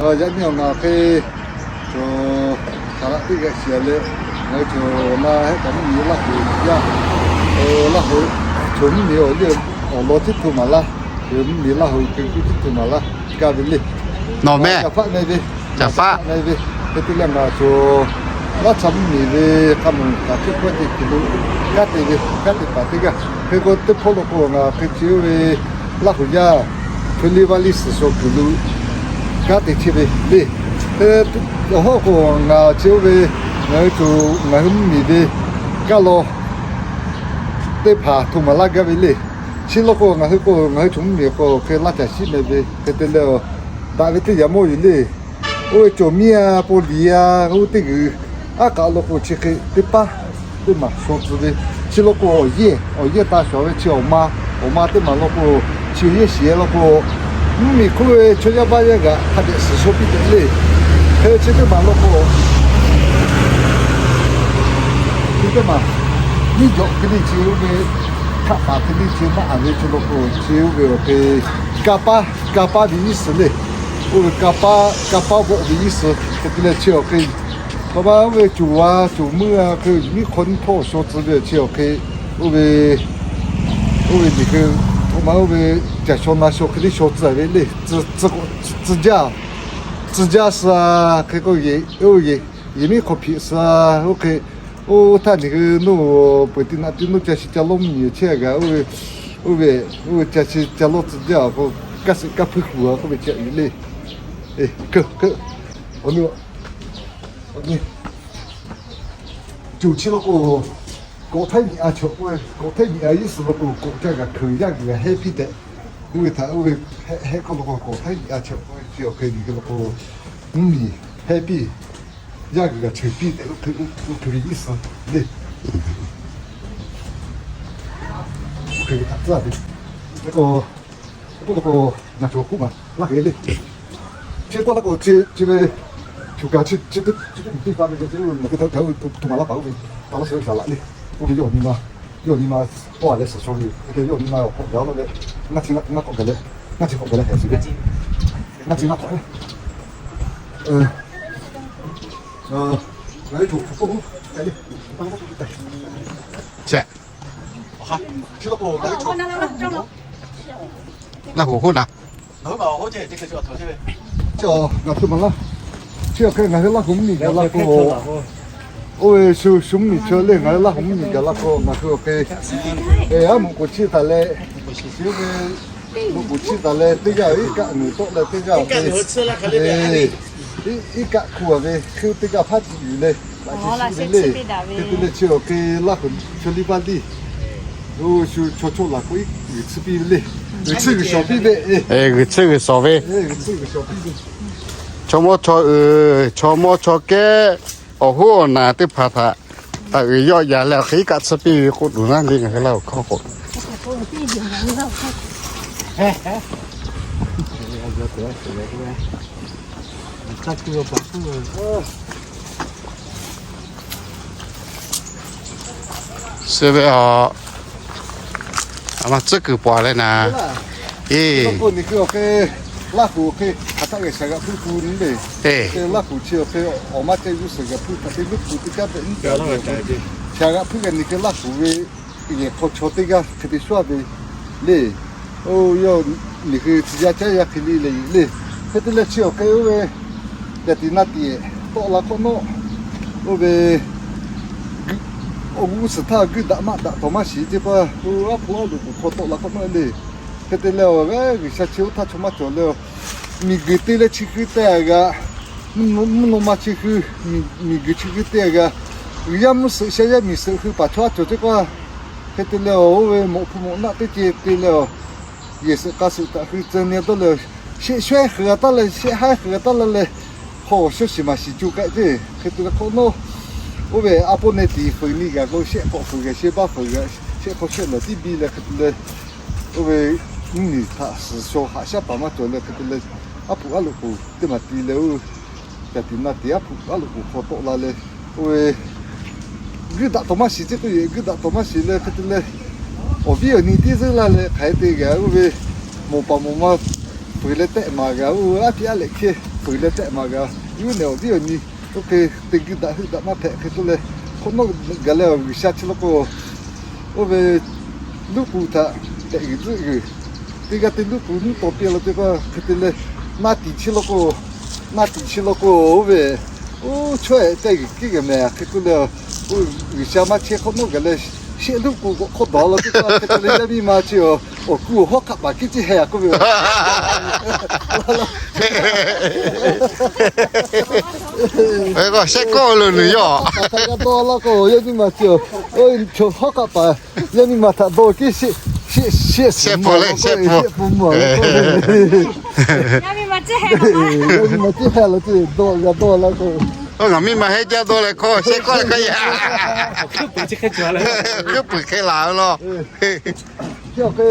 Jadi orang ke cho kalau tiga siapa người cho là hết cái gì là ya là hồi chuẩn nhiều điều ở lo chết thôi mà là chuẩn nhiều là hồi cái thôi mà là cái gì nó mẹ phát này đi phá này đi cái thứ là cho nó chấm mì về các mình cả cái quan điểm cái cái phải cái cái phố lộ của cái chiếu về là hồi ya chuẩn lý văn lý sử dụng cái về đi họ của chiếu về người chủ người hôm mì về cái lo để phá thùng mà lá cái về xin lỗi của người chúng mì của cái lá trái xin về cái tên là tại vì cái gì mà gì ôi chỗ mía polia ôi cái cả lô của chỉ cái để mà số từ chỉ lô của ye ta số với chỉ oma để mà lô của chỉ ye xí lô của mình cứ cho nhà bao nhiêu cái他的是说比较累，还有这个嘛lô của这个嘛，你就给你只有个看法，给你只嘛安慰只lô của只有个个嘎巴的意思嘞。我嘎巴我的意思，这个就可以，我把我煮木啊，可以米捆拖说之类就可以，我那个，我们在说那说可以说之类的，指甲是啊，这个也米可皮是啊，OK，我他那个弄不定那弄就是叫弄米切个，我就是叫弄指甲，我干是干皮肤啊，我叫一类。个，你97了个，国泰米亚球会，国泰米亚意思了个国家个可以让个 happy 的，因为他因为还个那个国泰米亚球会就可以那个happy， 让个球比的可以意思的，可以他这的，那个那球库嘛，那个的。这过那个这个就搞这个地方那个头马拉保把它收下来的，我给要你妈多来是说的，给要你妈聊那个，那听那讲的，那就讲的还是的，那听那讲的，来主不来的，这好，这个来那我混了。老毛好似這個做頭先。就那怎麼了？這個俺那紅米的那個，我手米車嘞，俺那紅米的那個給，俺們過去的嘞，就給我過去的嘞，這個一個你做了這個給，一個苦的，給這個發魚嘞，那些嘞，這個就給那個處理辦理，我就做那個魚翅餅嘞。吃个小饼呗，吃个小饼，吃个小饼。cho mua cho cái ở hồ nào tiếp phạt à, tại vì do nhà là khí cả sắp đi cũng đủ năng đi cái nào khó khổ. Sẽ bây giờ mà trước cứ bỏ lên nè, con này cái lá củ cái hạt cái sợi cái phu này, cái lá củ chiều cái ở mặt cái cái sợi phu cái lúc phu cái cái sợi cái phu cái này cái lá củ cái cái khó cho cái xóa về, này, yo này cái chỉ ra cái cái này, cái là chiều cái thì nát đi, to là con nó, về ông sẽ thà cứ đã thomas xí chứ ba, áp phá được khó to là con nó này, cái là cái sao chiếu thà thomas cho là mình cái là chỉ cái mình mà chỉ mình cái chỉ cái yam sẽ mình sẽ cứ bắt cho chứ qua cái là một nát cái là也是告诉他คือ真的都了ช่วยเหลือตลอดช่วยให้เหลือตลอดเลยโหช่วยสิมาสิจูกันดิคือตัวคนโน้我为阿婆那地方你个我先报分个，先把分个，先跑去了地比了，可得了。我为你他是说下下爸妈做了，可得了。阿婆阿路婆对嘛地了，在地那地阿婆阿路婆好多了嘞。我为你打多嘛时这个月，你打多嘛时了，可得了。我比你地这来嘞，还得个我为冇爸冇妈回来带嘛个，我阿爹阿来去。phủi lên chạy mà cái yêu nhiều đi ở nhỉ ok tình cái đã mà thẻ cái tôi lên không nó cái là vì sao chứ nó có về lúc cụ thà tại cái gì cái lúc cụ nó tổ tiên là cái cái lên mà tí chứ nó có về ô chơi cái mẹ cái là vì sao mà chơi không nó cái là sẽ lúc cụ có đó là cái lên đi mà chưa ô cụ họ cặp mà cái gì hè có việc cái có sẽ có luôn nữa nhở cái đó là có nhưng mà chưa ôi cho họ cặp mà nhưng mà thật đó cái sẽ phụ lên sẽ phụ Yami mà chết hả? nhưng mà cái hè là cái đó là có ngắm mi mà hết cha tôi lại có sẽ có cái gì cứ bị chết cái chỗ này cứ bị cái lạ lo cái